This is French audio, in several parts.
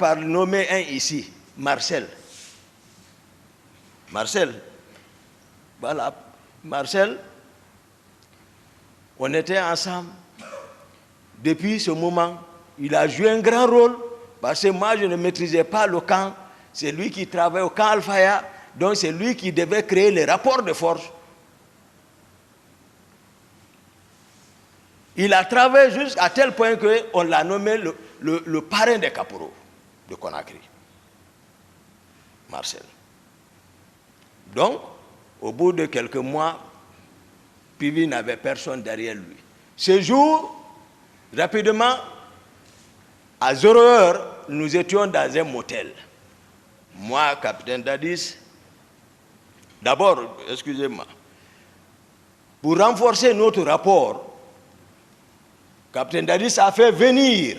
par nommer un ici, Marcel. Marcel, voilà, Marcel, on était ensemble. Depuis ce moment, il a joué un grand rôle, parce que moi, je ne maîtrisais pas le camp. C'est lui qui travaillait au camp Al-Faya, donc c'est lui qui devait créer les rapports de force. Il a travaillé jusqu'à tel point qu'on l'a nommé le parrain des caporaux de Conakry, Marcel. Donc, au bout de quelques mois, Pivi n'avait personne derrière lui. Ce jour, rapidement, à 0 heure, nous étions dans un motel. Moi, capitaine Dadis, d'abord, excusez-moi, pour renforcer notre rapport, capitaine Dadis a fait venir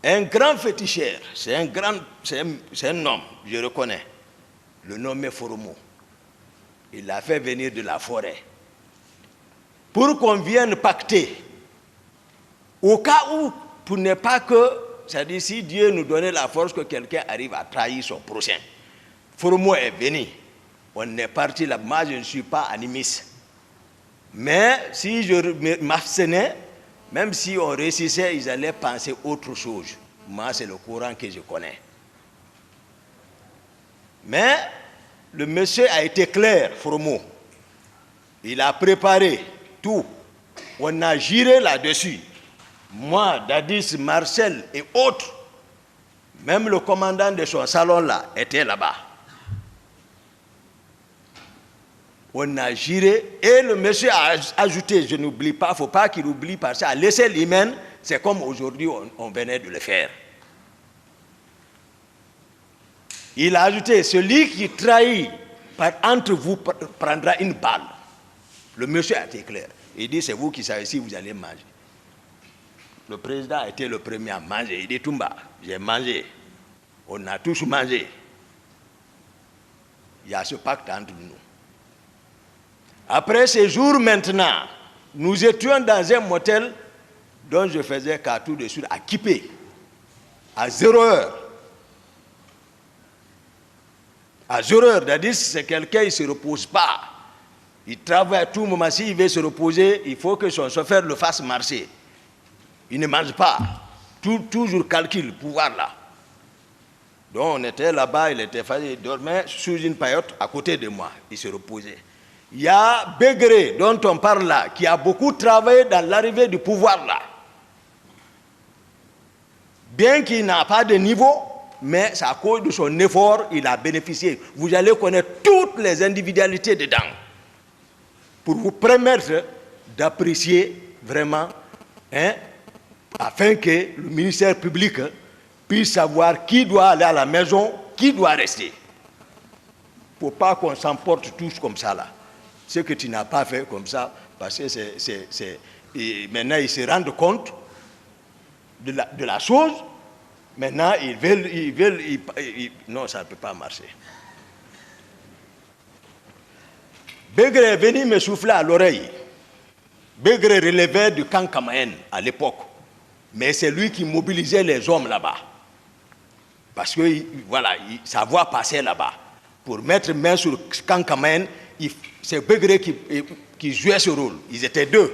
un grand féticheur. C'est un homme, je reconnais. Le nom est Foromo. Il l'a fait venir de la forêt. Pour qu'on vienne pacter. Au cas où, pour ne pas que, c'est-à-dire si Dieu nous donnait la force que quelqu'un arrive à trahir son prochain. Foromo est venu. On est parti là. Moi, je ne suis pas animiste. Mais si je m'abstenais, même si on réussissait, ils allaient penser autre chose. Moi, c'est le courant que je connais. Mais le monsieur a été clair, Foromo. Il a préparé tout. On a géré là-dessus. Moi, Dadis, Marcel et autres, même le commandant de son salon là, était là-bas. On a géré et le monsieur a ajouté, je n'oublie pas, il ne faut pas qu'il oublie parce qu'à l'échelle humaine, c'est comme aujourd'hui on venait de le faire. Il a ajouté, celui qui trahit entre vous prendra une balle. Le monsieur a été clair. Il dit, c'est vous qui savez si vous allez manger. Le président a été le premier à manger. Il dit, Toumba, j'ai mangé. On a tous mangé. Il y a ce pacte entre nous. Après ces jours maintenant, nous étions dans un motel dont je faisais qu'à tout de suite à Kipé, à 0 heure. À 0 heure, c'est-à-dire c'est quelqu'un, il ne se repose pas. Il travaille à tout moment. S'il veut se reposer, il faut que son chauffeur le fasse marcher. Il ne mange pas. Toujours calcul, pouvoir là. Donc on était là-bas, il dormait sous une paillote à côté de moi. Il se reposait. Il y a Bégré, dont on parle là, qui a beaucoup travaillé dans l'arrivée du pouvoir là. Bien qu'il n'a pas de niveau, mais c'est à cause de son effort, il a bénéficié. Vous allez connaître toutes les individualités dedans. Pour vous permettre d'apprécier vraiment, afin que le ministère public puisse savoir qui doit aller à la maison, qui doit rester. Il ne faut pas qu'on s'emporte tous comme ça là. Ce que tu n'as pas fait comme ça, parce que maintenant ils se rendent compte de la chose. Maintenant, non, ça ne peut pas marcher. Begré est venu me souffler à l'oreille. Begré relevait du camp Kamaen à l'époque. Mais c'est lui qui mobilisait les hommes là-bas. Parce que, voilà, sa voix passait là-bas. Pour mettre main sur le camp Kamaen, c'est Begré qui jouait ce rôle. Ils étaient deux.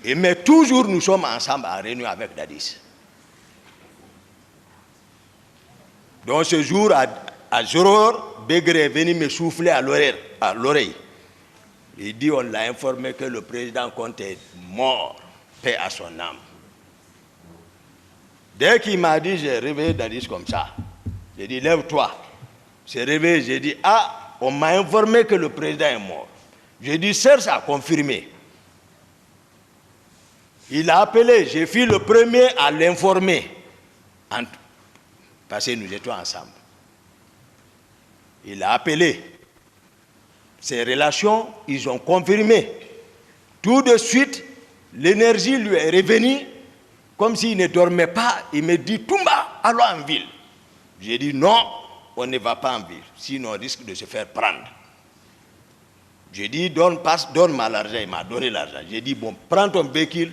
Mais toujours, nous sommes ensemble en réunion avec Dadis. Donc ce jour, à 0 heure, Begré est venu me souffler à l'oreille. Il dit, on l'a informé que le président Conte est mort, paix à son âme. Dès qu'il m'a dit, j'ai réveillé Dadis comme ça. J'ai dit, lève-toi. J'ai réveillé, j'ai dit, ah, on m'a informé que le président est mort. J'ai dit, Serge a confirmé. Il a appelé, j'ai fait le premier à l'informer. Parce que nous étions ensemble. Il a appelé. Ses relations, ils ont confirmé. Tout de suite, l'énergie lui est revenue, comme s'il ne dormait pas. Il me dit, Toumba, allons en ville. J'ai dit, non, on ne va pas en ville, sinon on risque de se faire prendre. J'ai dit, donne-moi l'argent. Il m'a donné l'argent. J'ai dit, bon, prends ton véhicule.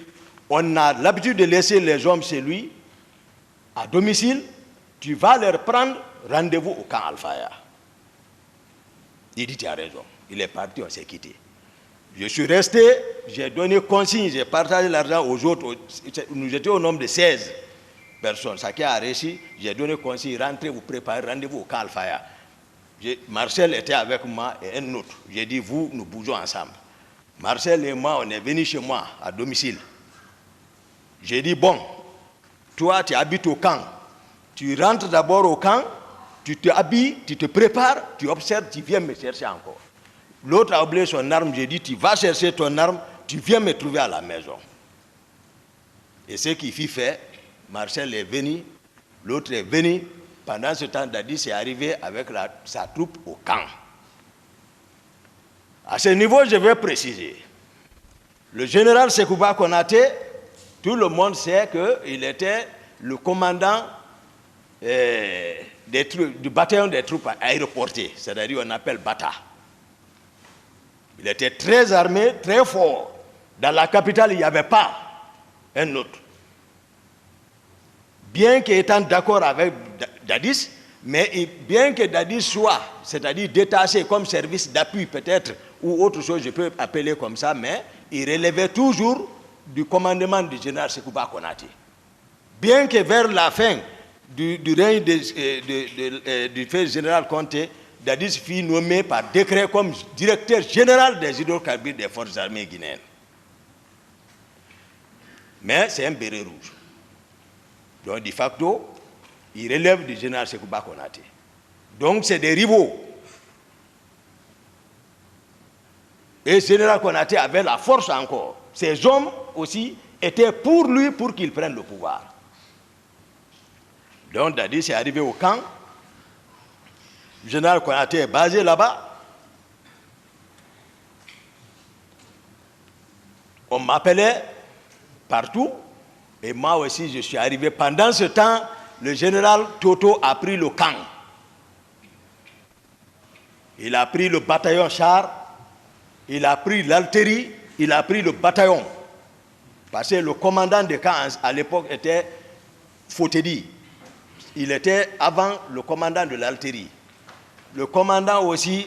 On a l'habitude de laisser les hommes chez lui. à domicile, tu vas leur prendre rendez-vous au camp Al-Faya. Il dit, tu as raison. Il est parti, on s'est quitté. Je suis resté, j'ai donné consigne, j'ai partagé l'argent aux autres. Nous étions au nombre de 16 personnes. Chacun a réussi, j'ai donné consigne, rentrez, vous préparez, rendez-vous au camp Al-Faya. Marcel était avec moi et un autre. J'ai dit, vous, nous bougeons ensemble. Marcel et moi, on est venus chez moi, à domicile. J'ai dit, bon, toi, tu habites au camp. Tu rentres d'abord au camp, tu te habilles, tu te prépares, tu observes, tu viens me chercher encore. L'autre a oublié son arme, j'ai dit, tu vas chercher ton arme, tu viens me trouver à la maison. Et ce qu'il fit fait, Marcel est venu, l'autre est venu. Pendant ce temps, Dadis est arrivé avec sa troupe au camp. À ce niveau, je vais préciser. Le général Sekouba Konaté, tout le monde sait qu'il était le commandant du bataillon des troupes aéroportées, c'est-à-dire on appelle Bata. Il était très armé, très fort. Dans la capitale, il n'y avait pas un autre. Bien qu'étant d'accord avec Dadis, mais bien que Dadis soit, c'est-à-dire détaché comme service d'appui peut-être, ou autre chose, je peux appeler comme ça, mais il relevait toujours du commandement du général Sekouba Konaté. Bien que vers la fin du règne du fait général Conté, Dadis fut nommé par décret comme directeur général des hydrocarbures des forces armées guinéennes. Mais c'est un béret rouge. Donc, de facto, il relève du général Sekouba Konaté. Donc, c'est des rivaux. Et le général Konaté avait la force encore. Ces hommes aussi étaient pour lui, pour qu'il prenne le pouvoir. Donc, Dadis est arrivé au camp. Le général Konaté est basé là-bas. On m'appelait partout. Et moi aussi, je suis arrivé. Pendant ce temps, le général Toto a pris le camp. Il a pris le bataillon char, il a pris l'artillerie, il a pris le bataillon. Parce que le commandant de camp à l'époque était Fotedi. Il était avant le commandant de l'artillerie. Le commandant aussi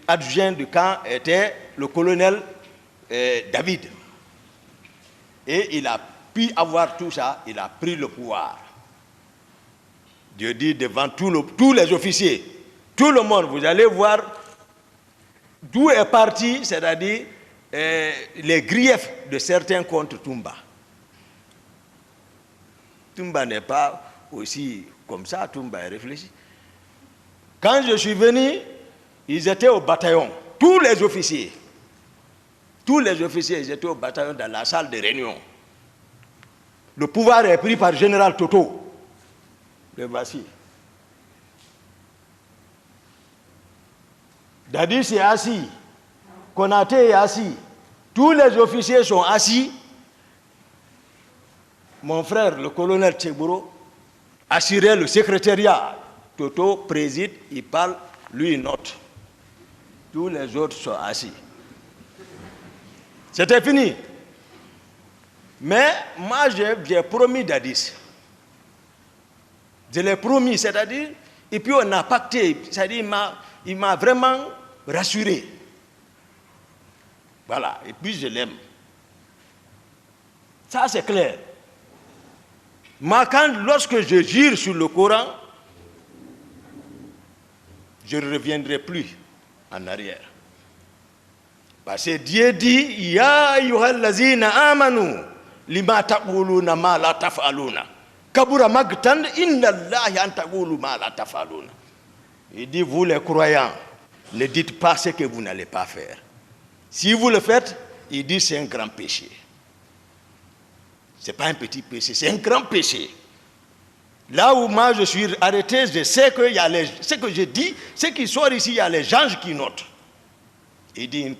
adjoint du camp était le colonel David. Et il a pu avoir tout ça, il a pris le pouvoir. Dieu dit devant tous les officiers, tout le monde, vous allez voir d'où est parti, c'est-à-dire les griefs de certains contre Toumba. Toumba n'est pas aussi comme ça, Toumba est réfléchi. Quand je suis venu, ils étaient au bataillon, tous les officiers. Tous les officiers, ils étaient au bataillon dans la salle de réunion. Le pouvoir est pris par le général Toto. Le voici. Dadis est assis. Konaté est assis. Tous les officiers sont assis. Mon frère, le colonel Tchegbouro, assurait le secrétariat. Toto préside, il parle, lui il note. Tous les autres sont assis. C'était fini. Mais moi, j'ai promis Dadis. Je l'ai promis, c'est-à-dire, et puis on a pacté, c'est-à-dire, il m'a vraiment rassuré. Voilà, et puis je l'aime. Ça, c'est clair. Moi, lorsque je jure sur le Coran, je ne reviendrai plus en arrière. Parce que Dieu dit, Ya ayyuhallazina amanu, lima taquluna ma la taf'aluna. Kabura magtan inna Allahi an taqulu ma la taf'aluna. Il dit, vous les croyants, ne dites pas ce que vous n'allez pas faire. Si vous le faites, il dit, c'est un grand péché. Ce n'est pas un petit péché, c'est un grand péché. Là où moi je suis arrêté, je sais que ce que je dis, ce qui sort ici, il y a les anges qui notent. Il dit,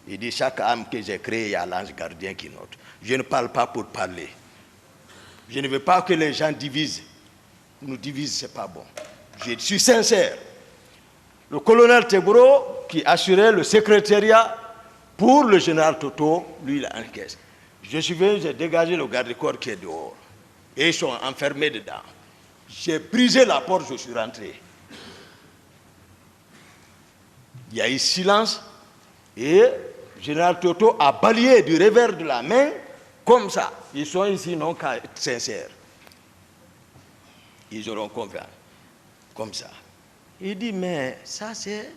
il dit, chaque âme que j'ai créée, il y a l'ange gardien qui note. Je ne parle pas pour parler. Je ne veux pas que les gens divisent. Nous divisent, ce n'est pas bon. Je suis sincère. Le colonel Tchegbouro, qui assurait le secrétariat pour le général Toto, lui, il a encaissé. Je suis venu, j'ai dégagé le garde-corps qui est dehors. Et ils sont enfermés dedans. J'ai brisé la porte, je suis rentré. Il y a eu silence et Général Toto a balayé du revers de la main comme ça. Ils sont ici non qu'à être sincères. Ils auront confiance. Comme ça. Il dit, mais ça c'est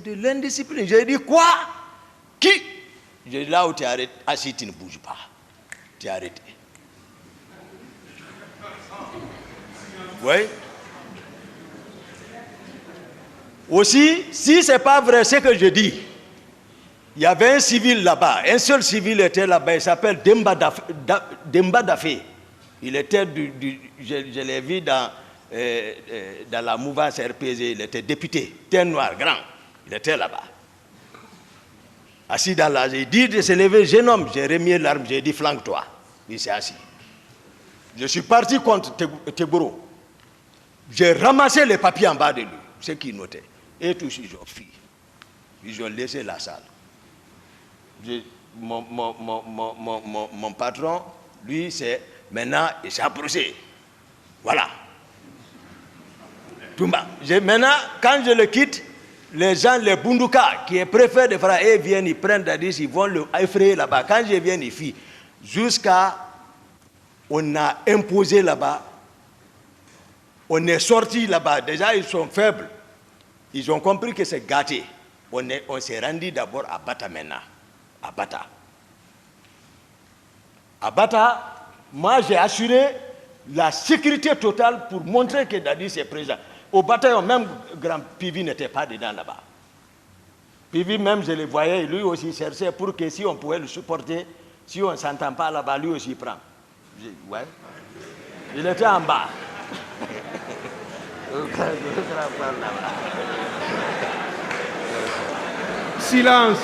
de l'indiscipline. J'ai dit, quoi? Qui? J'ai dit, là où tu es arrêté, assis, tu ne bouges pas. Tu es arrêté. Oui. Aussi, si ce n'est pas vrai ce que je dis, il y avait un civil là-bas, un seul civil était là-bas, il s'appelle Demba Dafé. Il était je l'ai vu dans la mouvance RPG, il était député, teint noir, grand, il était là-bas. Assis dans la... J'ai dit de se lever, jeune homme, j'ai remis l'arme, j'ai dit flanque-toi. Il s'est assis. Je suis parti contre Tegboro. J'ai ramassé les papiers en bas de lui, ce qu'il notait. Et tous ils ont fui. Ils ont laissé la salle. Mon patron, lui, c'est maintenant, il s'est approché. Voilà. Maintenant, quand je le quitte, les gens, les Bunduka, qui est préfet de Fra, ils viennent, ils prennent Dadis, ils vont le effrayer là-bas. Quand je viens, ils fuient. Jusqu'à, on a imposé là-bas, on est sorti là-bas. Déjà, ils sont faibles. Ils ont compris que c'est gâté. On s'est rendu d'abord à Bata maintenant. À Bata. À Bata, moi j'ai assuré la sécurité totale pour montrer que Dadis est présent. Au bataillon, même Grand Pivi n'était pas dedans là-bas. Pivi même, je le voyais, lui aussi cherchait pour que si on pouvait le supporter, si on ne s'entend pas là-bas, lui aussi prend. Ouais. Il était en bas. Silence.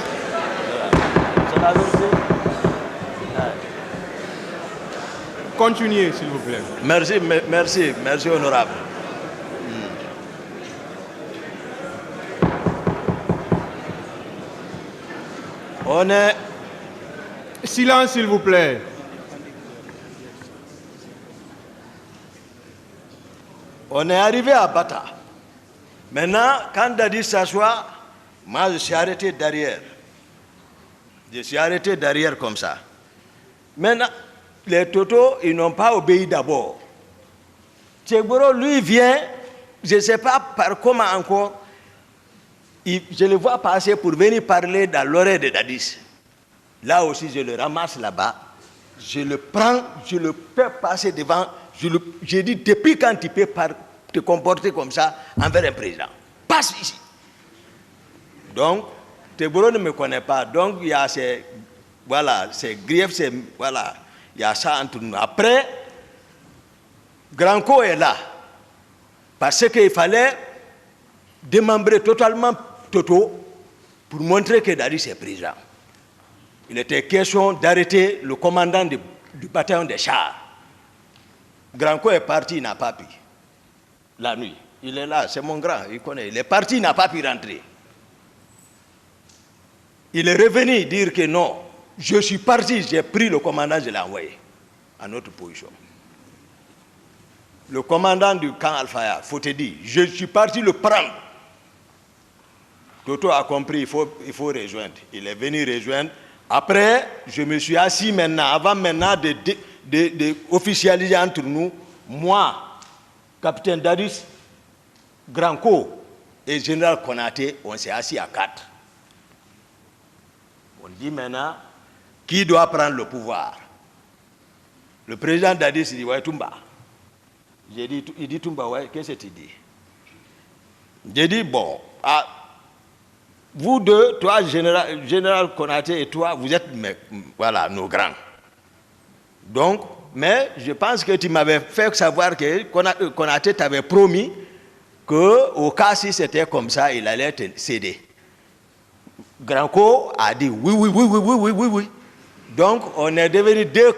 C'est la vérité. Continuez, s'il vous plaît. Merci, honorable. On est... Silence, s'il vous plaît. On est arrivé à Bata. Maintenant, quand Dadis s'assoit, moi je suis arrêté derrière. Je suis arrêté derrière comme ça. Maintenant, les Totos, ils n'ont pas obéi d'abord. Tegboro, lui, vient, je ne sais pas par comment encore, je le vois passer pour venir parler dans l'oreille de Dadis. Là aussi, je le ramasse là-bas, je le prends, je le fais passer devant, je dis, depuis quand tu peux te comporter comme ça envers un président? Passe ici. Donc, Tegboro ne me connaît pas, donc il y a ces griefs, voilà, il y a ça entre nous. Après, Granco est là, parce qu'il fallait démembrer totalement Toto pour montrer que Dadis est président. Il était question d'arrêter le commandant du bataillon des chars. Granco est parti, il n'a pas pu. La nuit, il est là, c'est mon grand, il connaît. Il est parti, il n'a pas pu rentrer. Il est revenu dire que non, je suis parti, j'ai pris le commandant, je l'ai envoyé à notre position. Le commandant du camp Al-Faya, faut te dire, je suis parti le prendre. Toto a compris, il faut rejoindre. Il est venu rejoindre. Après, je me suis assis maintenant, avant maintenant de officialiser entre nous, moi, capitaine Dadis, Granco et général Konaté, on s'est assis à 4. On dit maintenant, qui doit prendre le pouvoir? Le président Dadis dit, ouais, Toumba. Il dit, Toumba, ouais, qu'est-ce que tu dis? J'ai dit, bon, vous deux, toi, général Konaté et toi, vous êtes, voilà, nos grands. Donc, mais je pense que tu m'avais fait savoir que Konaté t'avait promis qu'au cas si c'était comme ça, il allait te céder. Granco a dit oui. Donc, on est devenus deux.